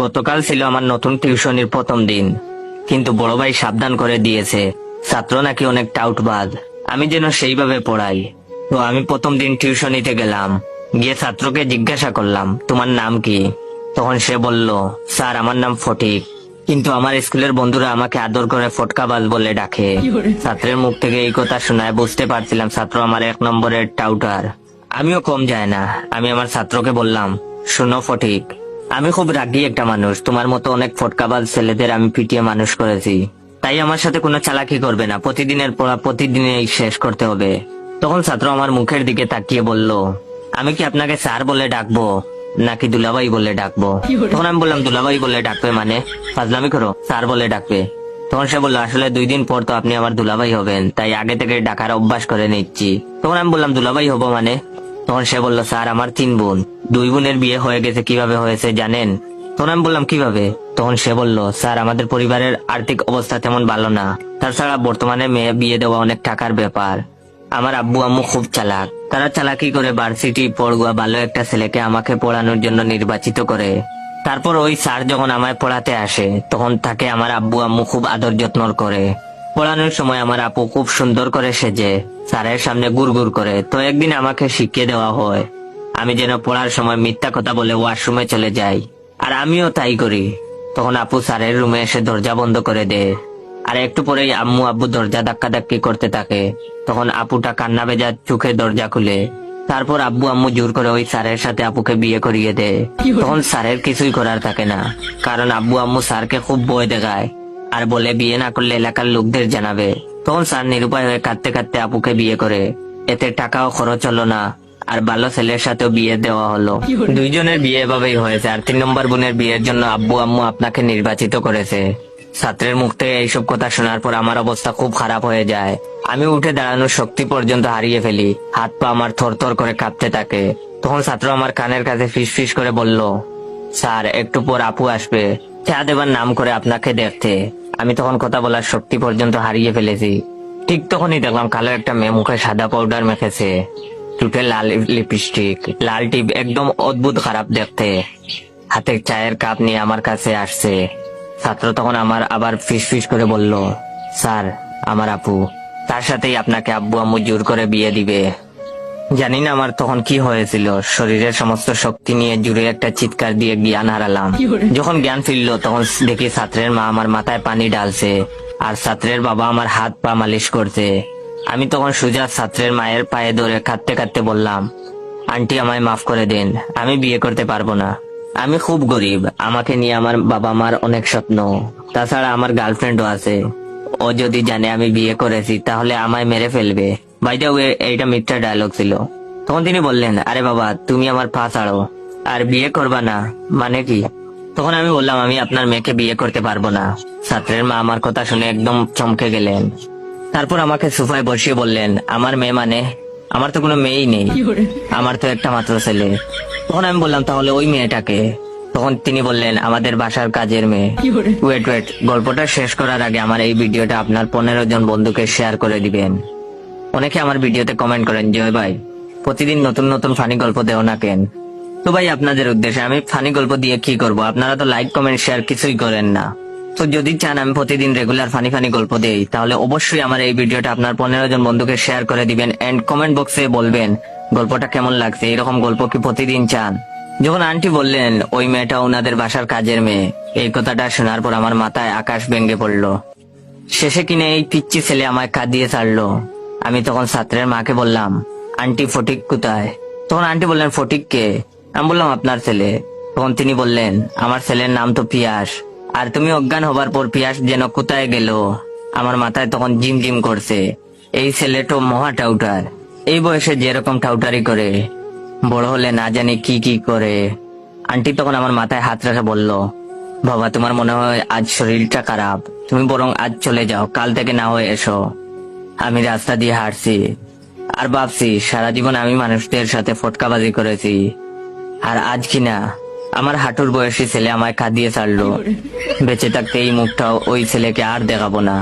গতকাল ছিল আমার নতুন টিউশনির প্রথম দিন, কিন্তু বড় ভাই সাবধান করে দিয়েছে ছাত্র নাকি অনেক টাউটবাজ, আমি যেন সেইভাবে পড়াই। তো আমি প্রথম দিন টিউশনিতে গেলাম, গিয়ে ছাত্রকে জিজ্ঞাসা করলাম, তোমার নাম কি? তখন সে বলল, স্যার আমার নাম ফটিক, কিন্তু আমার স্কুলের বন্ধুরা আমাকে আদর করে ফটকাবাজ বলে ডাকে। ছাত্রের মুখ থেকে এই কথা শোনায় বুঝতে পারছিলাম ছাত্র আমার 1 নম্বরের টাউটার। আমিও কম যায় না। আমি আমার ছাত্রকে বললাম, শোনো ফটিক, আমি খুব রাগী একটা মানুষ, তোমার মতো অনেক ফটকাবাজ ছেলেদের আমি পিটিয়ে মানুষ করেছি, তাই আমার সাথে কোনো চালাকি করবে না, প্রতিদিনের পড়া প্রতিদিনই শেষ করতে হবে। তখন ছাত্র আমার মুখের দিকে তাকিয়ে বলল, আমি কি আপনাকে স্যার বলে ডাকবো নাকি দুলাভাই বলে ডাকবো? তখন আমি বললাম, দুলাভাই বলে ডাকবে মানে? ফাজলামি করো, স্যার বলে ডাকবে। তখন সে বললো, আসলে 2 দিন পর তো আপনি আমার দুলাভাই হবেন, তাই আগে থেকে ডাকার অভ্যাস করে নিচ্ছি। তখন আমি বললাম, দুলাভাই হবো মানে? তখন সে বললো, স্যার আমার 3 বোন, 2 বোনের বিয়ে হয়ে গেছে, কিভাবে হয়েছে জানেন? তখন আমি বললাম, কিভাবে? তখন সে বলল, স্যার আমাদের পরিবারের আর্থিক অবস্থা তেমন ভালো না, তাছাড়া বর্তমানে মেয়ে বিয়ে দেওয়া অনেক টাকার ব্যাপার। আমার আব্বু আম্মু খুব চালাক, তারা চালাকি করে ভার্সিটি পড়ুয়া ভালো একটা ছেলেকে আমাকে পড়ানোর জন্য নির্বাচিত করে। তারপর ওই স্যার যখন আমায় পড়াতে আসে, তখন তাকে আমার আব্বু আম্মু খুব আদর যত্ন করে। পড়ানোর সময় আমার আপু খুব সুন্দর করে সেজে স্যারের সামনে গুড়গুড় করে। তো একদিন আমাকে শিখিয়ে দেওয়া হয় আমি যেন পড়ার সময় মিথ্যা কথা বলে ওয়াশরুমে চলে যাই, আর আমিও তাই করি। তখন আপু স্যারের রুমে এসে দরজা বন্ধ করে দেয়, আর একটু পরেই আম্মু আব্বু দরজা ধাক্কাধাক্কি করতে থাকে। তখন আপুটা কান্না ভেজা চোখে দরজা খুলে। তারপর আব্বু আম্মু জোর করে ওই স্যারের সাথে আপুকে বিয়ে করিয়ে দেয়। তখন স্যারের কিছুই করার থাকে না, কারণ আব্বু আম্মু স্যারকে খুব ভয় দেখায় আর বলে বিয়ে না করলে এলাকার লোকদের জানাবে। তখন স্যার নিরুপায় হয়ে কাঁদতে কাঁদতে আপুকে বিয়ে করে। এতে টাকাও খরচ হলো না, আর ভালো ছেলের সাথেও বিয়ে দেওয়া হলো। 2 জনের বিয়ে এভাবেই হয়েছে, আর 3 নম্বর বোনের বিয়ের জন্য আব্বু আম্মু আপনাকে নির্বাচিত করেছে। ছাত্রের মুখ থেকে এইসব কথা শোনার পর আমার অবস্থা খুব খারাপ হয়ে যায়। আমি উঠে দাঁড়ানোর শক্তি পর্যন্ত হারিয়ে ফেলি, হাত পা আমার থরথর করে কাঁপতে থাকে। তখন ছাত্র আমার কানের কাছে ফিসফিস করে বলল, স্যার একটু পর আপু আসবে, চা দেবার নাম করে আপনাকে দেখতে। আমি তখন কথা বলার শক্তি পর্যন্ত হারিয়ে ফেলেছি। ঠিক তখনই দেখলাম কালো একটা মেয়ে মুখে সাদা পাউডার মেখেছে, ঠোঁটে লাল লিপস্টিক, লাল টিপ, একদম অদ্ভুত খারাপ দেখতে, হাতে চায়ের কাপ নিয়ে আমার কাছে আসছে। ছাত্র তখন আমার আবার ফিসফিস করে বলল, স্যার আমার আপু, তার সাথেই আপনাকে আব্বু আম্মু জোর করে বিয়ে দিবে। জানি না আমার তখন কি হয়েছিল, শরীরের সমস্ত শক্তি নিয়ে জুড়ে একটা চিৎকার দিয়ে জ্ঞান হারালাম। যখন জ্ঞান ফিরলো তখন দেখি ছাত্রের মা আমার মাথায় পানি ঢালছে, আর ছাত্রের বাবা আমার হাত পা মালিশ করছে। আমি তখন সোজা ছাত্রের মায়ের পায়ে ধরে কাঁদতে কাঁদতে বললাম, আন্টি আমায় মাফ করে দিন, আমি বিয়ে করতে পারবো না, আমি খুব গরিব, আমাকে নিয়ে আমার বাবা মার অনেক স্বপ্ন, তাছাড়া আমার গার্লফ্রেন্ডও আছে, ও যদি জানে আমি বিয়ে করেছি তাহলে আমায় মেরে ফেলবে। বাই দ্য ওয়ে এইটা মিথ্যা ডায়লগ ছিল। তখন তিনি বললেন, আরে বাবা তুমি আমার পা ছাড়ো, আর বিয়ে করবা না মানে কি? তখন আমি বললাম, আমি আপনার মেয়েকে বিয়ে করতে পারবো না। ছাত্রের মা আমার কথা শুনে একদম চমকে গেলেন। তারপর আমাকে সোফায় বসিয়ে বললেন, আমার মেয়ে মানে? আমার তো কোনো মেয়েই নেই, আমার তো একটা মাত্র ছেলে। তখন আমি বললাম, তাহলে ওই মেয়েটাকে? তখন তিনি বললেন, আমাদের বাসার কাজের মেয়ে। ওয়েট ওয়েট, গল্পটা শেষ করার আগে আমার এই ভিডিওটা আপনার 15 জন বন্ধুকে শেয়ার করে দিবেন। অনেকে আমার ভিডিওতে কমেন্ট করেন, জয় ভাই প্রতিদিন নতুন নতুন ফানি গল্প দেও না কেন? তো ভাই আপনাদের উদ্দেশ্যে, আমি ফানি গল্প দিয়ে কি করব? আপনারা তো লাইক কমেন্ট শেয়ার কিছুই করেন না। তো যদি চান আমি প্রতিদিন রেগুলার ফানি ফানি গল্প দেই, তাহলে অবশ্যই আমার এই ভিডিওটা আপনার 15 জন বন্ধুকে শেয়ার করে দিবেন, এন্ড কমেন্ট বক্সে বলবেন গল্পটা কেমন লাগছে, এরকম গল্প কি প্রতিদিন চান? যখন আন্টি বললেন ওই মেয়েটা ওনাদের বাসার কাজের মেয়ে, এই কথাটা শোনার পর আমার মাথায় আকাশ ভেঙে পড়লো। শেষে কিনে এই পিচ্চি ছেলে আমায় কাঁদিয়ে ছাড়লো। আমি তখন ছাত্রের মাকে বললাম, আন্টি ফটিক কোথায়? তখন আন্টি বললেন, ফটিক কে? আমি বললাম, আপনার ছেলে। তখন তিনি বললেন, আমার ছেলের নাম তো পিয়াস, আর তুমি অজ্ঞান হবার পর পিয়াস যেন কোথায় গেল। আমার মাথায় তখন জিম জিম করছে, এই ছেলে তো মহা টাউটার, এই বয়সে যেরকম টাউটারি করে, বড় হলে না জানি কি কি করে। আন্টি তখন আমার মাথায় হাত রেখে বলল, বাবা তোমার মনে হয় আজ শরীরটা খারাপ, তুমি বরং আজ চলে যাও, কাল থেকে না হয়ে এসো। আমি রাস্তা দিয়ে হাঁটছি আর ভাবছি, সারা জীবন আমি মানুষদের সাথে ফটকাবাজি করেছি, আর আজ কিনা আমার হাঁটুর বয়সী ছেলে আমায় কাঁদিয়ে ছাড়লো। বেঁচে থাকতে এই মুখটাও ওই ছেলেকে আর দেখাবো না।